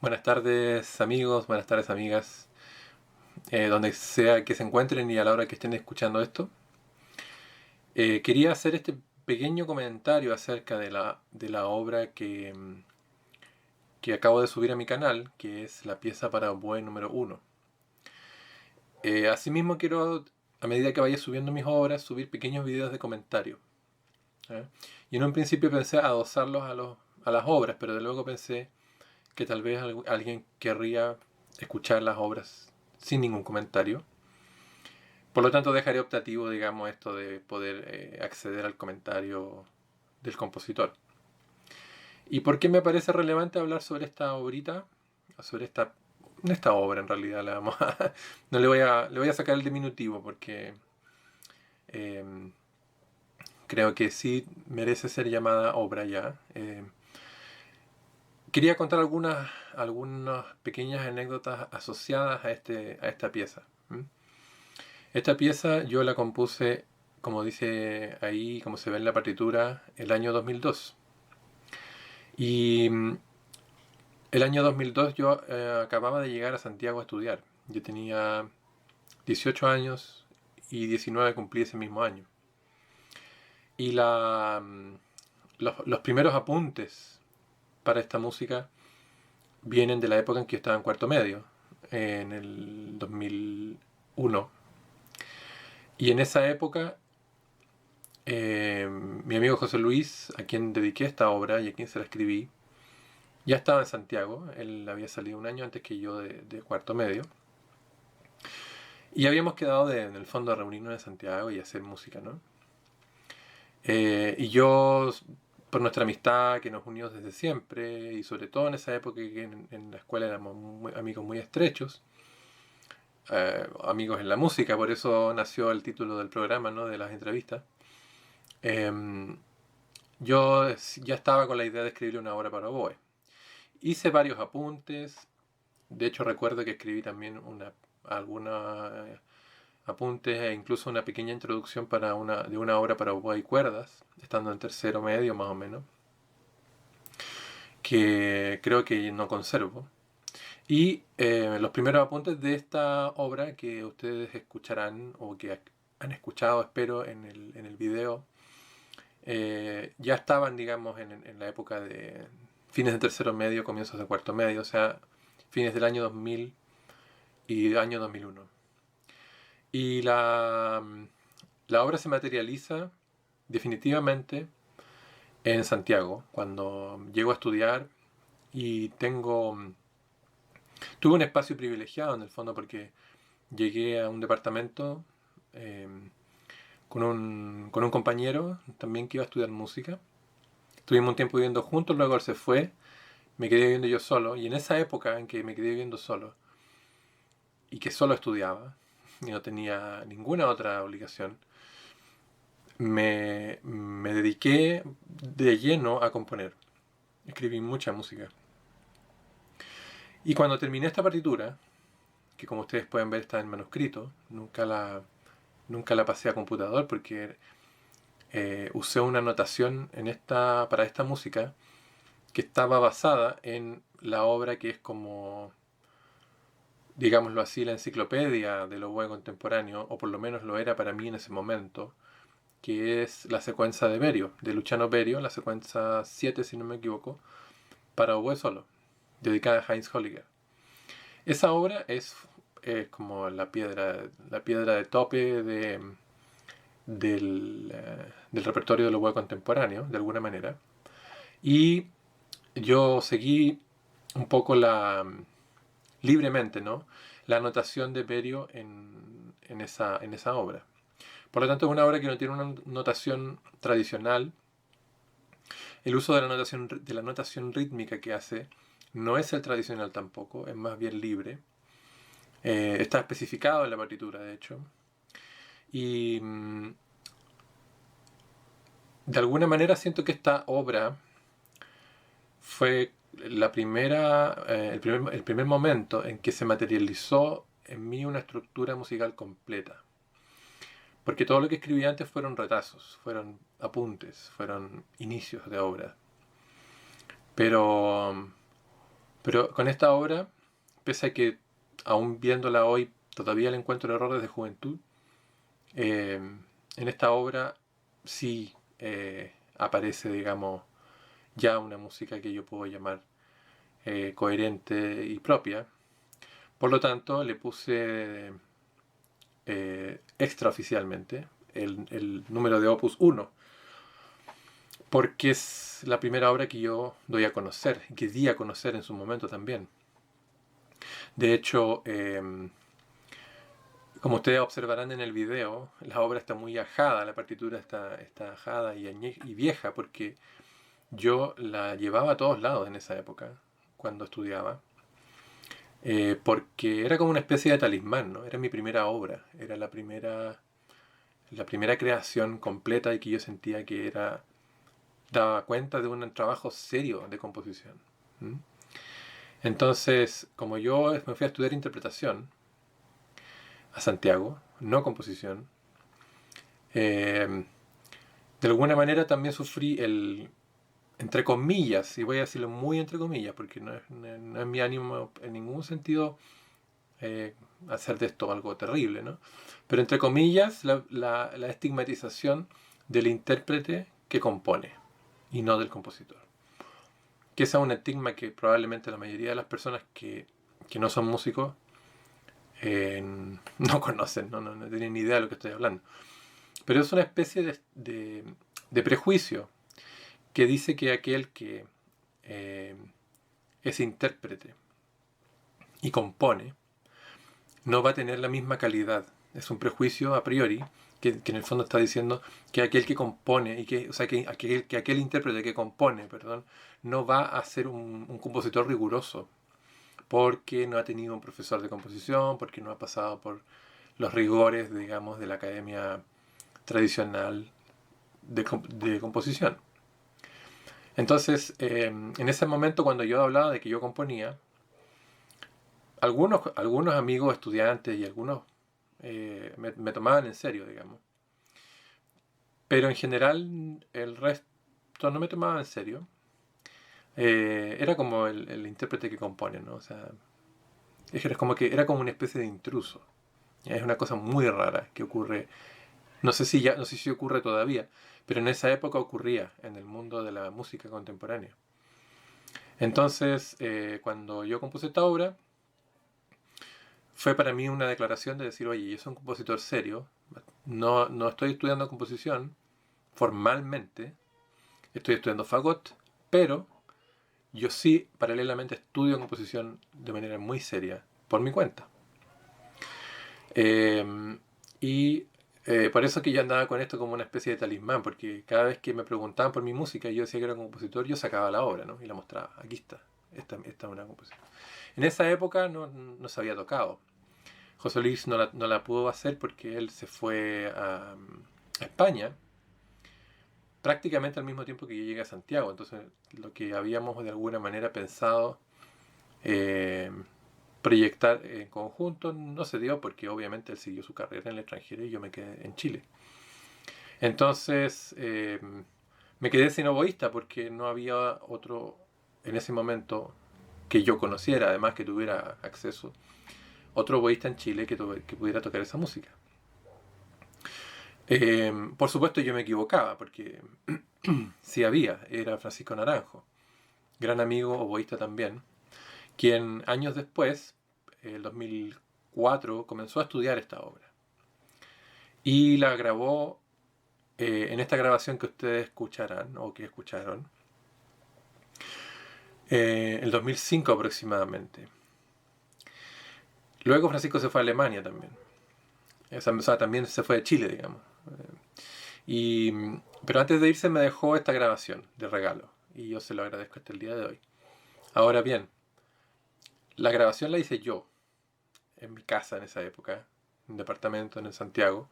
Buenas tardes amigos, buenas tardes amigas, donde sea que se encuentren y a la hora que estén escuchando esto. Quería hacer este pequeño comentario acerca de la obra que acabo de subir a mi canal, que es la pieza para oboe número 1. Asimismo quiero, a medida que vaya subiendo mis obras, subir pequeños videos de comentario. ¿Eh? Y en un principio pensé adosarlos a las obras, pero de luego pensé que tal vez alguien querría escuchar las obras sin ningún comentario. Por lo tanto, dejaré optativo, digamos, esto de poder acceder al comentario del compositor. ¿Y por qué me parece relevante hablar sobre esta obrita? Sobre esta obra, en realidad. No le voy a sacar el diminutivo porque eh, creo que sí merece ser llamada obra ya. Quería contar algunas pequeñas anécdotas asociadas a esta pieza. Esta pieza yo la compuse, como dice ahí, como se ve en la partitura, el año 2002. Y el año 2002 yo acababa de llegar a Santiago a estudiar. Yo tenía 18 años y 19 cumplí ese mismo año. Y los primeros apuntes para esta música vienen de la época en que yo estaba en cuarto medio, en el 2001. Y en esa época mi amigo José Luis, a quien dediqué esta obra y a quien se la escribí, ya estaba en Santiago. Él había salido un año antes que yo de cuarto medio. Y habíamos quedado en el fondo de reunirnos en Santiago y hacer música, ¿no? Y yo, por nuestra amistad que nos unió desde siempre, y sobre todo en esa época que en la escuela éramos amigos muy estrechos, amigos en la música, por eso nació el título del programa, ¿no? De las entrevistas. Yo ya estaba con la idea de escribir una obra para oboe. Hice varios apuntes. De hecho, recuerdo que escribí también algunos apuntes e incluso una pequeña introducción de una obra para oboe y cuerdas, estando en tercero medio más o menos, que creo que no conservo. Y los primeros apuntes de esta obra que ustedes escucharán o que han escuchado, espero, en el video, ya estaban, digamos, en la época de fines de tercero medio, comienzos de cuarto medio, o sea, fines del año 2000 y año 2001. Y la obra se materializa definitivamente en Santiago, cuando llego a estudiar y tuve un espacio privilegiado en el fondo porque llegué a un departamento eh, con un compañero también que iba a estudiar música. Estuvimos un tiempo viviendo juntos, luego él se fue, me quedé viviendo yo solo, y en esa época en que me quedé viviendo solo y que solo estudiaba y no tenía ninguna otra obligación, me dediqué de lleno a componer. Escribí mucha música. Y cuando terminé esta partitura, que como ustedes pueden ver está en manuscrito, nunca la pasé a computador porque usé una notación para esta música que estaba basada en la obra que es como, digámoslo así, la enciclopedia del oboe contemporáneo, o por lo menos lo era para mí en ese momento, que es la secuencia de Berio, de Luciano Berio, la secuencia 7 si no me equivoco, para oboe solo, dedicada a Heinz Holliger. Esa obra es como la piedra de tope del repertorio del oboe contemporáneo, de alguna manera. Y yo seguí un poco libremente, ¿no? La anotación de Berio en esa obra. Por lo tanto, es una obra que no tiene una notación tradicional. El uso de la notación rítmica que hace no es el tradicional tampoco, es más bien libre. Está especificado en la partitura, de hecho. Y de alguna manera siento que esta obra fue el primer momento en que se materializó en mí una estructura musical completa. Porque todo lo que escribí antes fueron retazos, fueron apuntes, fueron inicios de obra. Pero Pero con esta obra, pese a que aún viéndola hoy todavía le encuentro errores de juventud, en esta obra sí aparece, digamos, ya una música que yo puedo llamar coherente y propia. Por lo tanto, le puse extraoficialmente el número de Opus 1, porque es la primera obra que yo doy a conocer, que di a conocer en su momento también. De hecho, como ustedes observarán en el video, la obra está muy ajada, la partitura está ajada y vieja, porque yo la llevaba a todos lados en esa época, cuando estudiaba, porque era como una especie de talismán, ¿no? Era mi primera obra, era la primera creación completa y que yo sentía que daba cuenta de un trabajo serio de composición. ¿Mm? Entonces, como yo me fui a estudiar interpretación a Santiago, no composición, de alguna manera también sufrí entre comillas, y voy a decirlo muy entre comillas, porque no es mi ánimo en ningún sentido hacer de esto algo terrible, ¿no? Pero entre comillas, la estigmatización del intérprete que compone y no del compositor. Que esa es un estigma que probablemente la mayoría de las personas que no son músicos no conocen, no tienen ni idea de lo que estoy hablando. Pero es una especie de prejuicio que dice que aquel que es intérprete y compone no va a tener la misma calidad. Es un prejuicio a priori que en el fondo está diciendo que aquel que compone, o sea, que aquel intérprete que compone, perdón, no va a ser un compositor riguroso, porque no ha tenido un profesor de composición, porque no ha pasado por los rigores, digamos, de la academia tradicional de composición. Entonces, en ese momento cuando yo hablaba de que yo componía, algunos amigos estudiantes y algunos me tomaban en serio, digamos. Pero en general el resto no me tomaba en serio. Era como el intérprete que compone, ¿no? O sea, era como una especie de intruso. Es una cosa muy rara que ocurre. No sé si ocurre todavía, pero en esa época ocurría en el mundo de la música contemporánea. Entonces, cuando yo compuse esta obra, fue para mí una declaración de decir, oye, yo soy un compositor serio, no estoy estudiando composición formalmente, estoy estudiando fagot, pero yo sí paralelamente estudio composición de manera muy seria, por mi cuenta. Y por eso que yo andaba con esto como una especie de talismán, porque cada vez que me preguntaban por mi música y yo decía que era compositor, yo sacaba la obra, ¿no? Y la mostraba. Aquí está, esta es una composición. En esa época no se había tocado. José Luis no la pudo hacer porque él se fue a España prácticamente al mismo tiempo que yo llegué a Santiago. Entonces, lo que habíamos de alguna manera pensado proyectar en conjunto no se dio porque obviamente él siguió su carrera en el extranjero y yo me quedé en Chile. Entonces, me quedé sin oboísta porque no había otro en ese momento que yo conociera, además que tuviera acceso, otro oboísta en Chile que pudiera tocar esa música. Por supuesto yo me equivocaba porque sí era Francisco Naranjo, gran amigo, oboísta también, quien años después, el 2004, comenzó a estudiar esta obra. Y la grabó en esta grabación que ustedes escucharán, o que escucharon, el 2005 aproximadamente. Luego Francisco se fue a Alemania también. O sea, también se fue de Chile, digamos. Pero antes de irse me dejó esta grabación de regalo. Y yo se lo agradezco hasta el día de hoy. Ahora bien, la grabación la hice yo, en mi casa en esa época, en un departamento en Santiago.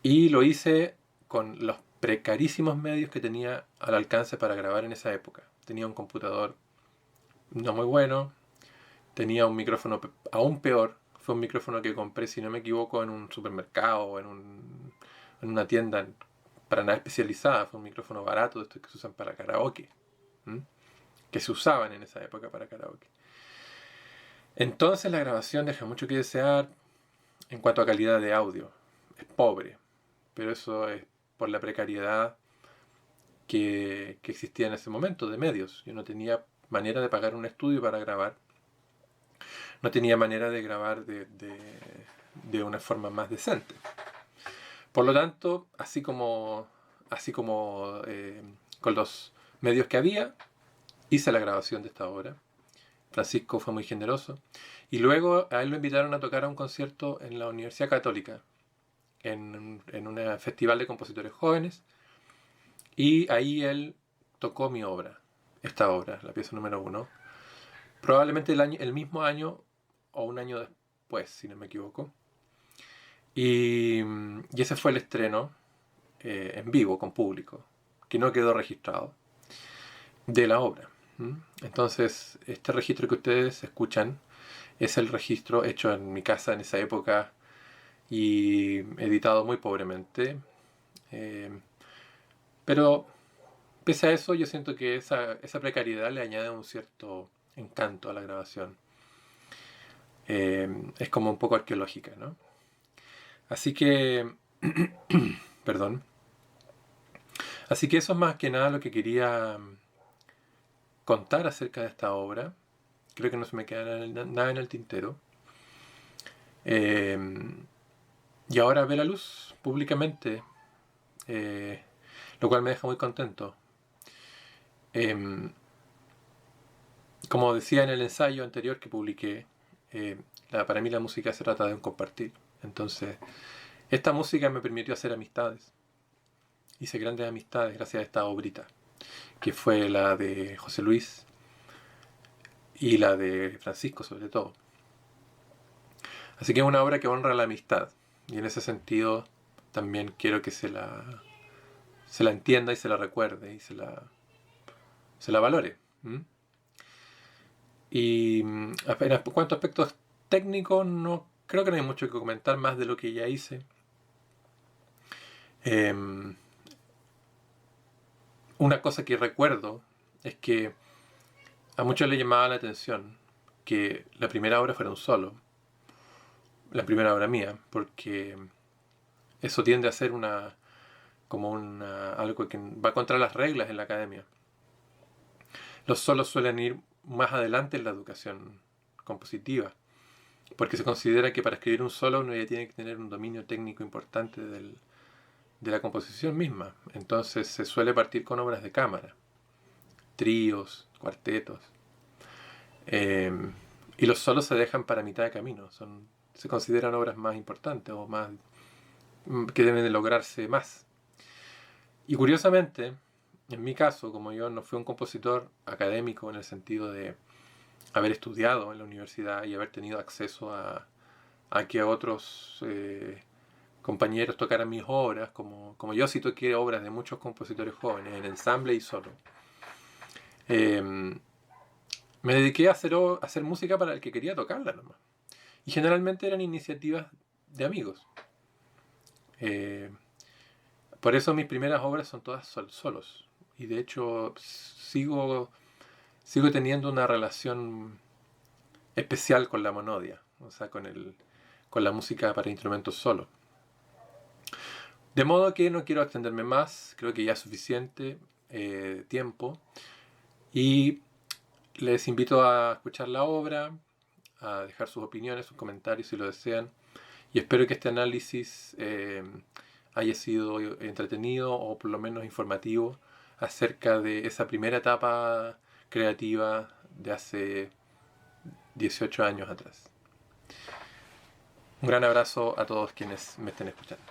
Y lo hice con los precarísimos medios que tenía al alcance para grabar en esa época. Tenía un computador no muy bueno, tenía un micrófono aún peor. Fue un micrófono que compré, si no me equivoco, en un supermercado o en una tienda para nada especializada. Fue un micrófono barato, de estos que se usan para karaoke. ¿Mm? que se usaban en esa época para karaoke. Entonces la grabación deja mucho que desear en cuanto a calidad de audio. Es pobre, pero eso es por la precariedad que existía en ese momento de medios. Yo no tenía manera de pagar un estudio para grabar. No tenía manera de grabar de una forma más decente. Por lo tanto, así como con los medios que había, hice la grabación de esta obra. Francisco fue muy generoso. Y luego a él lo invitaron a tocar a un concierto en la Universidad Católica, en un festival de compositores jóvenes. Y ahí él tocó mi obra, esta obra, la pieza número 1. Probablemente el mismo año o un año después, si no me equivoco. Y ese fue el estreno en vivo, con público, que no quedó registrado, de la obra. Entonces, este registro que ustedes escuchan es el registro hecho en mi casa en esa época y editado muy pobremente. Pero pese a eso, yo siento que esa precariedad le añade un cierto encanto a la grabación. Es como un poco arqueológica, ¿no? Así que, perdón. Así que eso es más que nada lo que quería contar acerca de esta obra. Creo que no se me queda nada en el tintero. Y ahora ve la luz públicamente, lo cual me deja muy contento. Como decía en el ensayo anterior que publiqué, para mí la música se trata de un compartir. Entonces, esta música me permitió hacer amistades. Hice grandes amistades gracias a esta obrita, que fue la de José Luis y la de Francisco sobre todo. Así que es una obra que honra la amistad. Y en ese sentido también quiero que se la entienda y se la recuerde y se la valore. Y apenas por cuanto a aspectos técnicos, no creo que no hay mucho que comentar más de lo que ya hice. Una cosa que recuerdo es que a muchos les llamaba la atención que la primera obra fuera un solo, la primera obra mía, porque eso tiende a ser algo que va contra las reglas en la academia. Los solos suelen ir más adelante en la educación compositiva, porque se considera que para escribir un solo uno ya tiene que tener un dominio técnico importante de la composición misma. Entonces se suele partir con obras de cámara, tríos, cuartetos, y los solos se dejan para mitad de camino. Se consideran obras más importantes o más que deben de lograrse más. Y curiosamente, en mi caso, como yo no fui un compositor académico en el sentido de haber estudiado en la universidad y haber tenido acceso a que otros compañeros tocaran mis obras, como yo sí toqué obras de muchos compositores jóvenes en ensamble y solo. Me dediqué a hacer música para el que quería tocarla nomás. Y generalmente eran iniciativas de amigos. Por eso mis primeras obras son todas solos. Y de hecho sigo teniendo una relación especial con la monodia, o sea, con la música para instrumentos solos. De modo que no quiero extenderme más, creo que ya es suficiente tiempo. Y les invito a escuchar la obra, a dejar sus opiniones, sus comentarios si lo desean. Y espero que este análisis haya sido entretenido o por lo menos informativo acerca de esa primera etapa creativa de hace 18 años atrás. Un gran abrazo a todos quienes me estén escuchando.